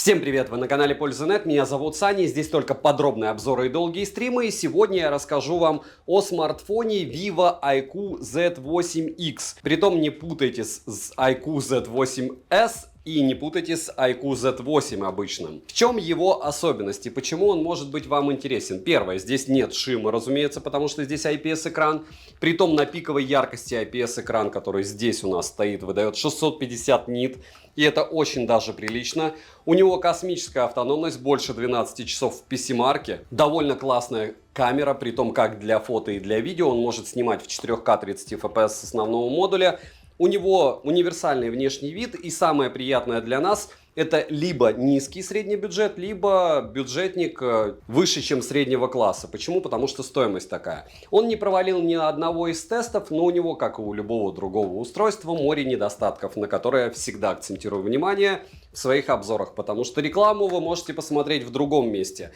Всем привет! Вы на канале Польза.нет, меня зовут Саня, здесь только подробные обзоры и долгие стримы, и сегодня я расскажу вам о смартфоне Vivo IQ Z8X. Притом не путайте с IQ Z8S и не путайте с IQ Z8 обычным. В чем его особенности? Почему он может быть вам интересен? Первое, здесь нет шима, разумеется, потому что здесь IPS-экран. Притом на пиковой яркости IPS-экран, который здесь у нас стоит, выдает 650 нит. И это очень даже прилично. У него космическая автономность, больше 12 часов в PC-марке. Довольно классная камера, при том как для фото и для видео. Он может снимать в 4К 30 FPS с основного модуля. У него универсальный внешний вид, и самое приятное для нас — это либо низкий средний бюджет, либо бюджетник выше, чем среднего класса. Почему? Потому что стоимость такая. Он не провалил ни одного из тестов, но у него, как и у любого другого устройства, море недостатков, на которые я всегда акцентирую внимание в своих обзорах, потому что рекламу вы можете посмотреть в другом месте.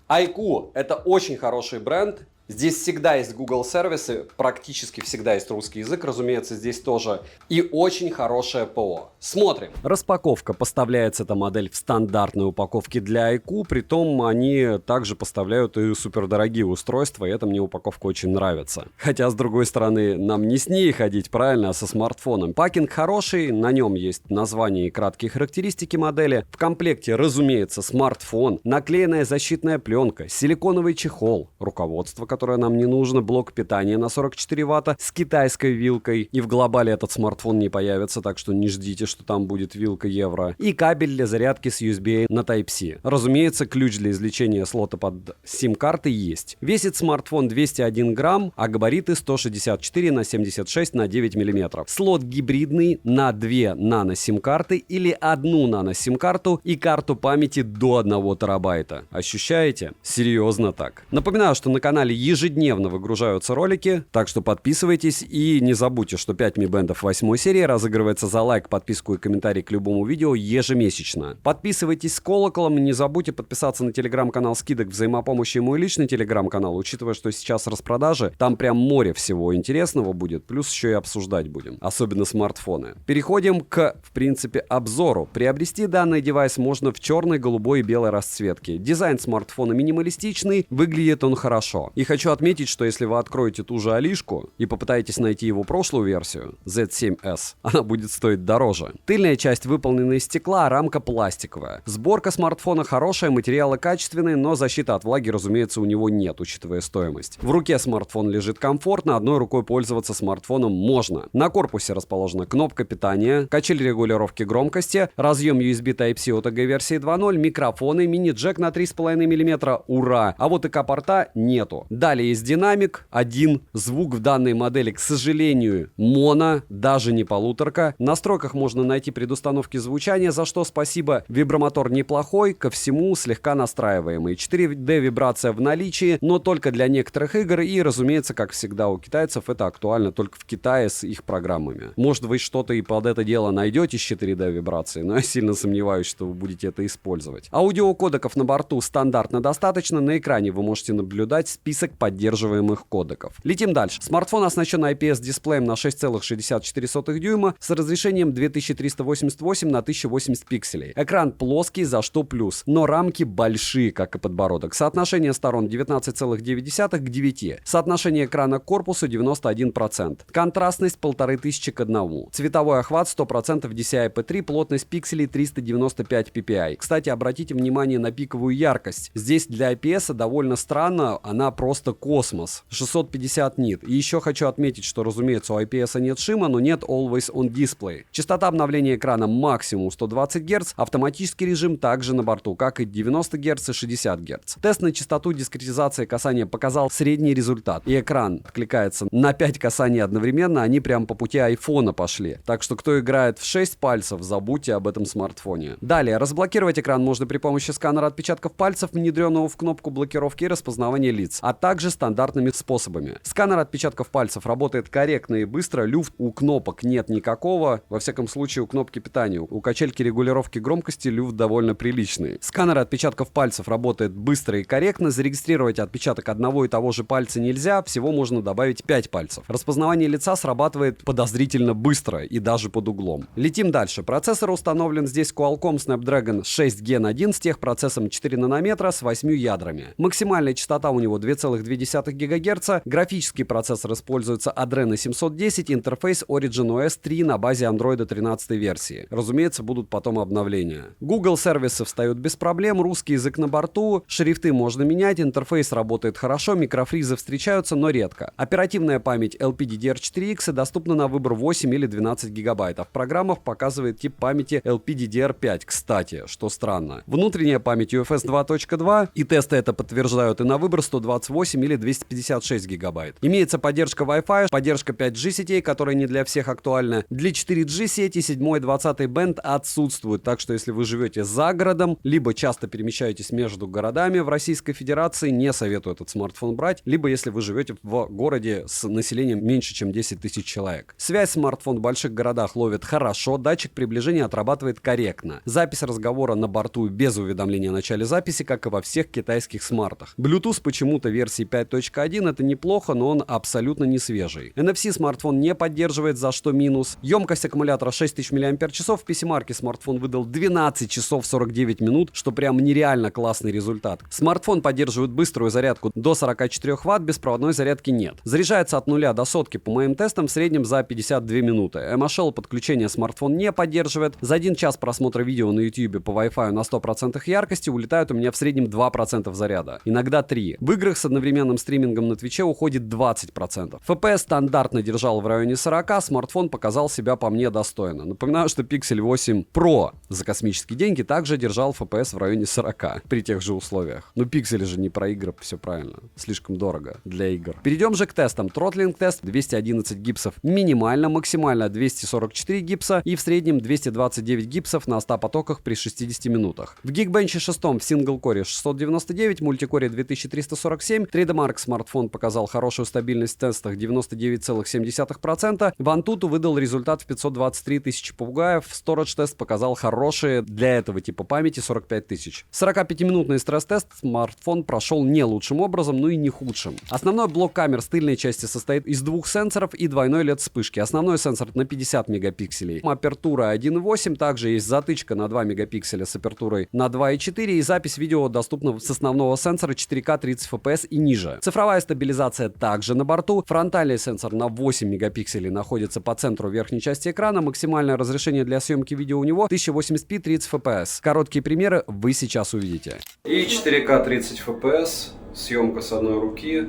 IQ — это очень хороший бренд. Здесь всегда есть Google сервисы, практически всегда есть русский язык, разумеется, здесь тоже. И очень хорошее ПО. Смотрим. Распаковка. Поставляется эта модель в стандартной упаковке для IQ, притом они также поставляют и супердорогие устройства, и это мне упаковка очень нравится. Хотя, с другой стороны, нам не с ней ходить, правильно, а со смартфоном. Пакинг хороший, на нем есть название и краткие характеристики модели. В комплекте, разумеется, смартфон, наклеенная защитная пленка, силиконовый чехол, руководство, которое нам не нужно, блок питания на 44 ватта с китайской вилкой. И в глобале этот смартфон не появится, так что не ждите, что там будет вилка евро. И кабель для зарядки с USB на Type-C. Разумеется, ключ для извлечения слота под сим-карты есть. Весит смартфон 201 грамм, а габариты 164 на 76 на 9 миллиметров. Слот гибридный на 2 нано-сим-карты или одну нано-сим-карту и карту памяти до 1 терабайта. Ощущаете? Серьезно так. Напоминаю, что на канале ежедневно выгружаются ролики, так что подписывайтесь и не забудьте, что 5 Mi Band 8 серии разыгрывается за лайк, подписку и комментарий к любому видео ежемесячно. Подписывайтесь с колоколом, не забудьте подписаться на телеграм-канал скидок взаимопомощи и мой личный телеграм-канал, учитывая, что сейчас распродажи, там прям море всего интересного будет, плюс еще и обсуждать будем, особенно смартфоны. Переходим к, в принципе, обзору. Приобрести данный девайс можно в черной, голубой и белой расцветке. Дизайн смартфона минималистичный, выглядит он хорошо. И хочу отметить, что если вы откроете ту же Алишку и попытаетесь найти его прошлую версию, Z7S, она будет стоить дороже. Тыльная часть выполнена из стекла, а рамка пластиковая. Сборка смартфона хорошая, материалы качественные, но защиты от влаги, разумеется, у него нет, учитывая стоимость. В руке смартфон лежит комфортно, одной рукой пользоваться смартфоном можно. На корпусе расположена кнопка питания, качель регулировки громкости, разъем USB Type-C OTG версии 2.0, микрофоны, мини-джек на 3,5 мм, ура! А вот ИК-порта нету. Далее есть динамик, один. Звук в данной модели, к сожалению, моно, даже не полуторка. В настройках можно найти предустановки звучания, за что спасибо. Вибромотор неплохой, ко всему слегка настраиваемый. 4D вибрация в наличии, но только для некоторых игр и, разумеется, как всегда у китайцев, это актуально только в Китае с их программами. Может, вы что-то и под это дело найдете с 4D вибрацией, но я сильно сомневаюсь, что вы будете это использовать. Аудиокодеков на борту стандартно достаточно, на экране вы можете наблюдать список поддерживаемых кодеков. Летим дальше. Смартфон оснащен IPS-дисплеем на 6,64 дюйма с разрешением 2388 на 1080 пикселей. Экран плоский, за что плюс, но рамки большие, как и подбородок. Соотношение сторон 19,9 к 9. Соотношение экрана к корпусу 91%. Контрастность 1500 к 1. Цветовой охват 100% DCI-P3, плотность пикселей 395 ppi. Кстати, обратите внимание на пиковую яркость. Здесь для IPS довольно странно, она просто космос. 650 нит. И еще хочу отметить, что, разумеется, у IPS нет шима, но нет Always On Display. Частота обновления экрана максимум 120 Гц, автоматический режим также на борту, как и 90 Гц и 60 Гц. Тест на частоту дискретизации касания показал средний результат. И экран откликается на 5 касаний одновременно, они прям по пути айфона пошли. Так что, кто играет в 6 пальцев, забудьте об этом смартфоне. Далее, разблокировать экран можно при помощи сканера отпечатков пальцев, внедренного в кнопку блокировки и распознавания лиц, а также также стандартными способами. Сканер отпечатков пальцев работает корректно и быстро, люфт у кнопок нет никакого, во всяком случае у кнопки питания. У качельки регулировки громкости люфт довольно приличный. Сканер отпечатков пальцев работает быстро и корректно, зарегистрировать отпечаток одного и того же пальца нельзя, всего можно добавить 5 пальцев. Распознавание лица срабатывает подозрительно быстро и даже под углом. Летим дальше. Процессор установлен здесь Qualcomm Snapdragon 6 Gen 1 с техпроцессом 4 нанометра с 8 ядрами. Максимальная частота у него 2,2 ГГц, графический процессор используется Adreno 710, интерфейс Origin OS 3 на базе Android 13 версии. Разумеется, будут потом обновления. Google сервисы встают без проблем, русский язык на борту, шрифты можно менять, интерфейс работает хорошо, микрофризы встречаются, но редко. Оперативная память LPDDR4X доступна на выбор 8 или 12 гигабайтов. Программа показывает тип памяти LPDDR5, кстати, что странно. Внутренняя память UFS 2.2, и тесты это подтверждают, и на выбор 128 или 256 гигабайт. Имеется поддержка Wi-Fi, поддержка 5G сетей, которая не для всех актуальна. Для 4G сети 7 и 20 бенд отсутствуют, так что если вы живете за городом, либо часто перемещаетесь между городами в Российской Федерации, не советую этот смартфон брать, либо если вы живете в городе с населением меньше, чем 10 тысяч человек. Связь смартфон в больших городах ловит хорошо, датчик приближения отрабатывает корректно. Запись разговора на борту без уведомления о начале записи, как и во всех китайских смартах. Bluetooth почему-то версии 5.1 это неплохо, но он абсолютно не свежий. NFC смартфон не поддерживает, за что минус. Емкость аккумулятора 6000 мАч, в PC-марке смартфон выдал 12 часов 49 минут, что прям нереально классный результат. Смартфон поддерживает быструю зарядку до 44 Вт, беспроводной зарядки нет. Заряжается от 0 до сотки по моим тестам в среднем за 52 минуты. MHL подключение смартфон не поддерживает. За 1 час просмотра видео на YouTube по Wi-Fi на 100% яркости улетают у меня в среднем 2% заряда. Иногда 3. В играх с одновременным стримингом на Твиче уходит 20%. FPS стандартно держал в районе 40, смартфон показал себя по мне достойно. Напоминаю, что Pixel 8 Pro за космические деньги также держал FPS в районе 40 при тех же условиях. Но Pixel же не про игры, все правильно. Слишком дорого для игр. Перейдем же к тестам. Тротлинг тест 211 гипсов минимально, максимально 244 гипса и в среднем 229 гипсов на 100 потоках при 60 минутах. В Geekbench 6 в сингл-коре 699, мультикоре 2347, 3D Mark смартфон показал хорошую стабильность в тестах 99,7%, в Antutu выдал результат в 523 тысячи попугаев, Storage тест показал хорошие для этого типа памяти 45 тысяч. 45-минутный стресс-тест смартфон прошел не лучшим образом, но и не худшим. Основной блок камер с тыльной части состоит из 2 сенсоров и двойной LED вспышки. Основной сенсор на 50 мегапикселей. Апертура 1.8, также есть затычка на 2 мегапикселя с апертурой на 2.4 и запись видео доступна с основного сенсора 4К 30 FPS и ниже. Цифровая стабилизация также на борту. Фронтальный сенсор на 8 мегапикселей находится по центру верхней части экрана. Максимальное разрешение для съемки видео у него 1080p 30 FPS. Короткие примеры вы сейчас увидите. И 4К 30 FPS, съемка с одной руки.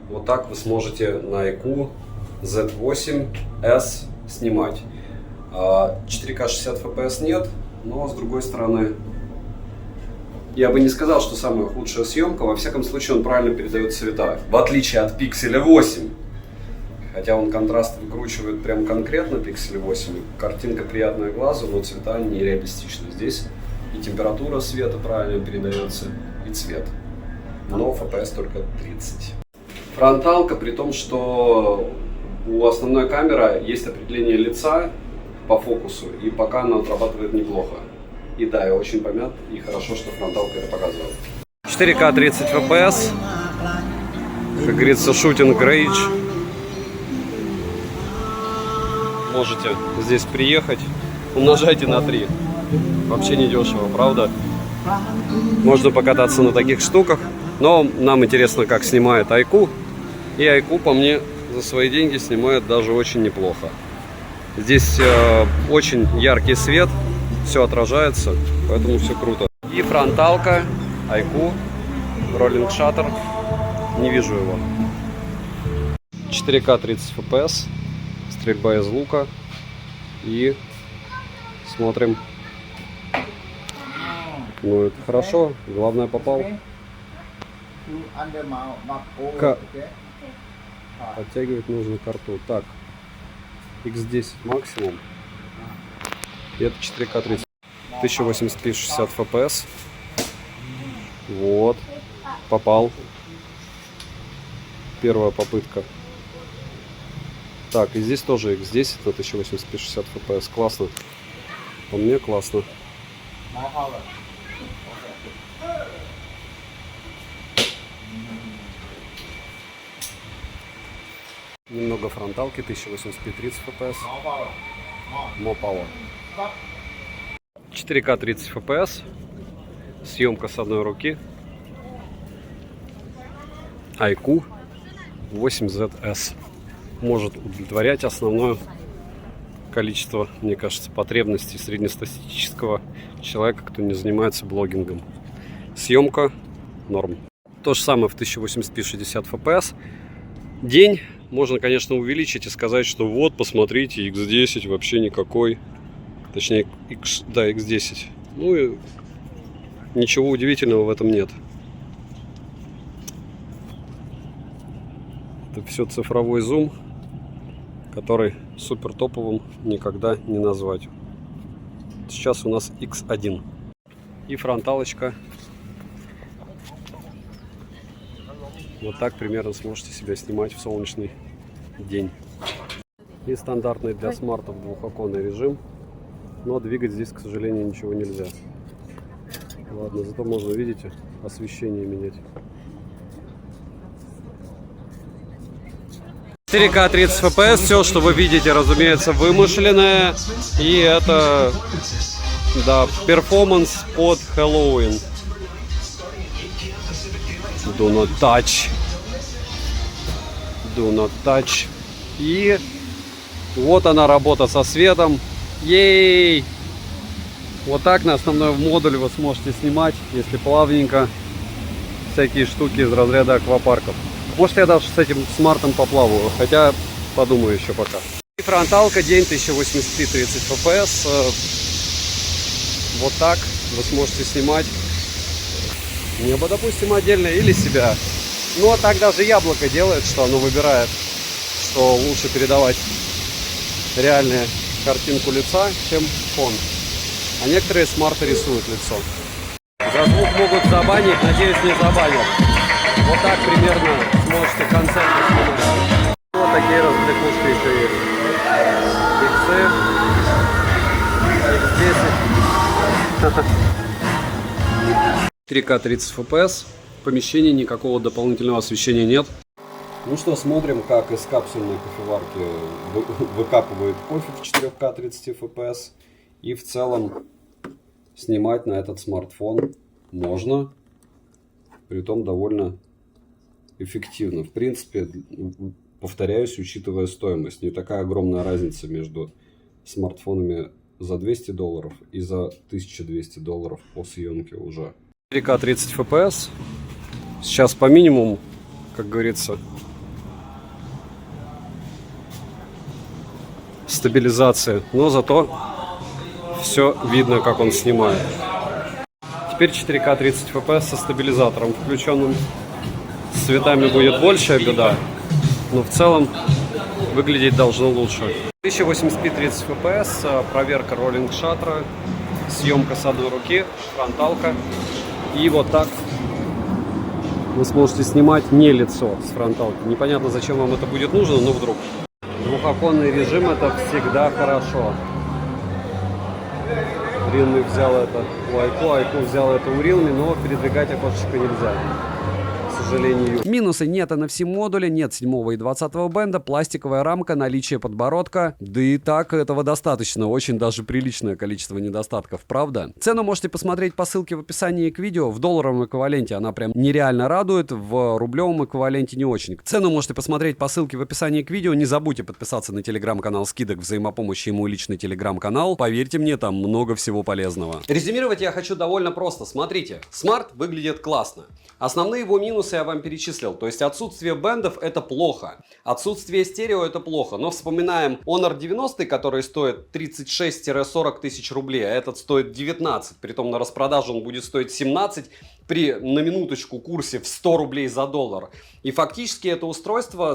Вот так вы сможете на iQOO Z8S снимать. 4К 60 FPS нет, но с другой стороны, я бы не сказал, что самая худшая съемка. Во всяком случае, он правильно передает цвета. В отличие от Pixel 8. Хотя он контраст выкручивает прям конкретно Pixel 8. Картинка приятная глазу, но цвета нереалистичны. Здесь и температура света правильно передается, и цвет. Но FPS только 30. Фронталка, при том, что у основной камеры есть определение лица по фокусу, и пока она отрабатывает неплохо. И да, я очень помят, и хорошо, что фронталка это показывает. 4К 30 FPS, как говорится, шутинг рейдж. Можете здесь приехать, умножайте на 3. Вообще не дешево, правда? Можно покататься на таких штуках, но нам интересно, как снимает iQOO. И iQOO, по мне, за свои деньги снимает даже очень неплохо. Здесь очень яркий свет, все отражается, поэтому все круто. И фронталка, iQOO, роллинг шаттер, не вижу его. 4К 30 FPS, стрельба из лука. И смотрим. Ну это хорошо, главное попал. Подтягивать нужно карту. Так, X10 максимум. И это 4К 30. 1080p 60 FPS. Вот. Попал. Первая попытка. Так, и здесь тоже X10 на 1080p 60 fps. Классно. По мне классно. Немного фронталки, 1080p 30 fps. More power. 4К 30 fps. Съемка с одной руки. iQOO 8ZS. Может удовлетворять основное количество, мне кажется, потребностей среднестатистического человека, кто не занимается блогингом. Съемка норм. То же самое в 1080p 60 fps. День можно, конечно, увеличить и сказать, что вот, посмотрите, X10 вообще никакой. Точнее, X10. Ну и ничего удивительного в этом нет. Это все цифровой зум, который супер топовым никогда не назвать. Сейчас у нас X1. И фронталочка. Вот так примерно сможете себя снимать в солнечный день. И стандартный для смартов двухоконный режим. Но двигать здесь, к сожалению, ничего нельзя. Ладно, зато можно, видите, освещение менять. 4К 30 FPS, все, что вы видите, разумеется, вымышленное. И это, да, перформанс под Хэллоуин. Do not touch. Do not touch. И вот она, работа со светом. Ей! Вот так на основной модуль вы сможете снимать, если плавненько, всякие штуки из разряда аквапарков. Может, я даже с этим смартом поплаваю, хотя подумаю еще пока. И фронталка, день 1080p 30 fps. Вот так вы сможете снимать небо, допустим, отдельно или себя. Ну, а так даже яблоко делает, что оно выбирает, что лучше передавать реальную картинку лица, чем фон. А некоторые смарты рисуют лицо. За звук могут забанить, надеюсь, не забанят. Вот так примерно сможете концерты снимать. Вот такие развлекушки еще есть. X10. 3К 30 fps. В помещении никакого дополнительного освещения нет. Ну что, смотрим, как из капсульной кофеварки выкапывает кофе в 4К 30 fps. И в целом снимать на этот смартфон можно, притом довольно эффективно. В принципе, повторяюсь, учитывая стоимость, не такая огромная разница между смартфонами за $200 и за $1200 по съемке уже. 4К 30 fps. Сейчас по минимуму, как говорится, стабилизация, но зато все видно, как он снимает. Теперь 4К 30 fps со стабилизатором включенным. С цветами будет большая беда, но в целом выглядеть должно лучше. 1080p 30 fps, проверка роллинг шаттера, съемка с одной руки, фронталка. И вот так вы сможете снимать не лицо с фронталки. Непонятно, зачем вам это будет нужно, но вдруг. Двухоконный режим — это всегда хорошо. Realme взял это у iQOO взял это у Realme, но передвигать окошечко нельзя, к сожалению. Минусы: нет NFC-модуля, нет 7 и 20 бенда, пластиковая рамка, наличие подбородка. Да и так этого достаточно, очень даже приличное количество недостатков, правда? Цену можете посмотреть по ссылке в описании к видео. В долларовом эквиваленте она прям нереально радует, в рублевом эквиваленте не очень. Цену можете посмотреть по ссылке в описании к видео. Не забудьте подписаться на телеграм-канал скидок, взаимопомощи и мой личный телеграм-канал. Поверьте мне, там много всего полезного. Резюмировать я хочу довольно просто. Смотрите, смарт выглядит классно. Основные его минусы я вам перечислил. То есть отсутствие бендов — это плохо. Отсутствие стерео — это плохо. Но вспоминаем Honor 90, который стоит 36-40 тысяч рублей, а этот стоит 19. Притом на распродаже он будет стоить 17 при, на минуточку, курсе в 100 рублей за доллар. И фактически это устройство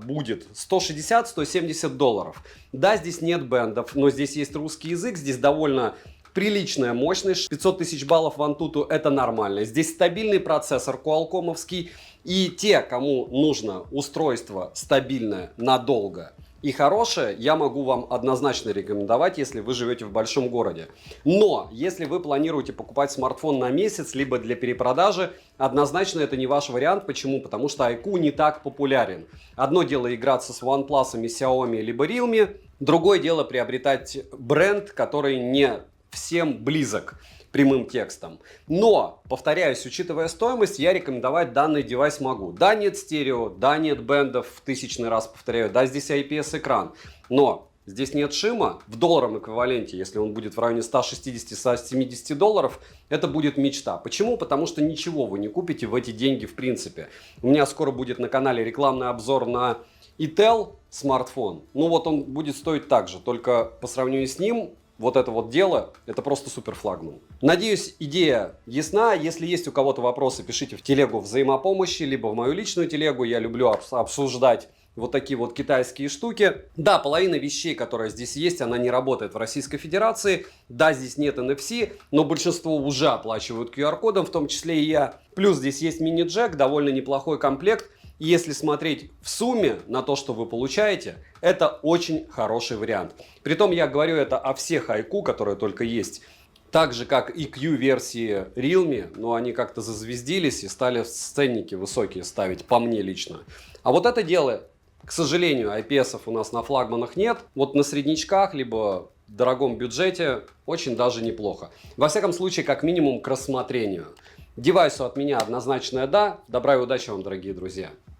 будет $160-170. Да, здесь нет бендов, но здесь есть русский язык, здесь довольно приличная мощность, 500 тысяч баллов в Antutu это нормально. Здесь стабильный процессор Qualcomm-овский, и те, кому нужно устройство стабильное надолго и хорошее, я могу вам однозначно рекомендовать, если вы живете в большом городе. Но если вы планируете покупать смартфон на месяц, либо для перепродажи, однозначно это не ваш вариант. Почему? Потому что iQOO не так популярен. Одно дело играться с OnePlus, Xiaomi, либо Realme, другое дело приобретать бренд, который не всем близок прямым текстом. Но, повторяюсь, учитывая стоимость, я рекомендовать данный девайс могу. Да, нет стерео, да, нет бендов, в тысячный раз повторяю, да, здесь IPS-экран, но здесь нет шима. В долларовом эквиваленте, если он будет в районе 160-170 долларов, это будет мечта. Почему? Потому что ничего вы не купите в эти деньги в принципе. У меня скоро будет на канале рекламный обзор на Itel смартфон. Ну вот он будет стоить так же, только по сравнению с ним вот это вот дело, это просто супер флагман. Надеюсь, идея ясна. Если есть у кого-то вопросы, пишите в телегу взаимопомощи, либо в мою личную телегу. Я люблю обсуждать вот такие вот китайские штуки. Да, половина вещей, которая здесь есть, она не работает в Российской Федерации. Да, здесь нет NFC, но большинство уже оплачивают QR-кодом, в том числе и я. Плюс здесь есть мини-джек, довольно неплохой комплект. И если смотреть в сумме на то, что вы получаете, это очень хороший вариант. Притом я говорю это о всех iQOO, которые только есть. Так же, как и Q-версии Realme, но они как-то зазвездились и стали ценники высокие ставить, по мне лично. А вот это дело, к сожалению, IPS-ов у нас на флагманах нет. Вот на среднячках, либо в дорогом бюджете очень даже неплохо. Во всяком случае, как минимум к рассмотрению. Девайсу от меня однозначное да. Добра и удачи вам, дорогие друзья.